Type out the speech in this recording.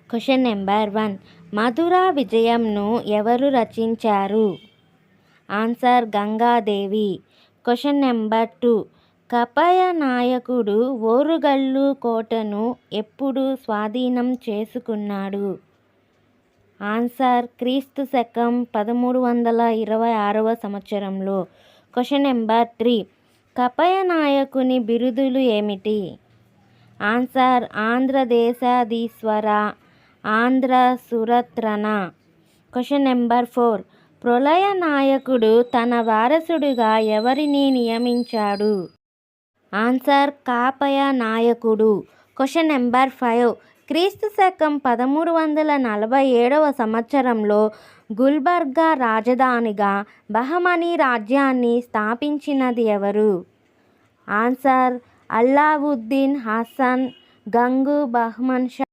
Question number 1. Madhura విజయంను ఎవరు రచించారు? Answer Gangadevi. Question number 2. Kapaya నాయకుడు ఓరుగల్లు కోటను ఎప్పుడు స్వాధీనం చేసుకున్నాడు? ఆన్సర్ క్రీస్తు శకం 1326వ సంవత్సరంలో. Question number 3. కపయ నాయకుని బిరుదులు ఏమిటి? ఆన్సర్ ఆంధ్రదేశాధీశ్వర, ఆంధ్ర సురత్రన. Question number 4. ప్రళయ నాయకుడు తన వారసుడిగా ఎవరిని నియమించాడు? ఆన్సర్ కాపయ నాయకుడు. Question number 5. క్రీస్తు శకం 1347వ సంవత్సరంలో గుల్బర్గా రాజధానిగా బహమనీ రాజ్యాన్ని స్థాపించినది ఎవరు? ఆన్సర్ అల్లావుద్దీన్ హసన్ గంగు బహ్మన్ షా.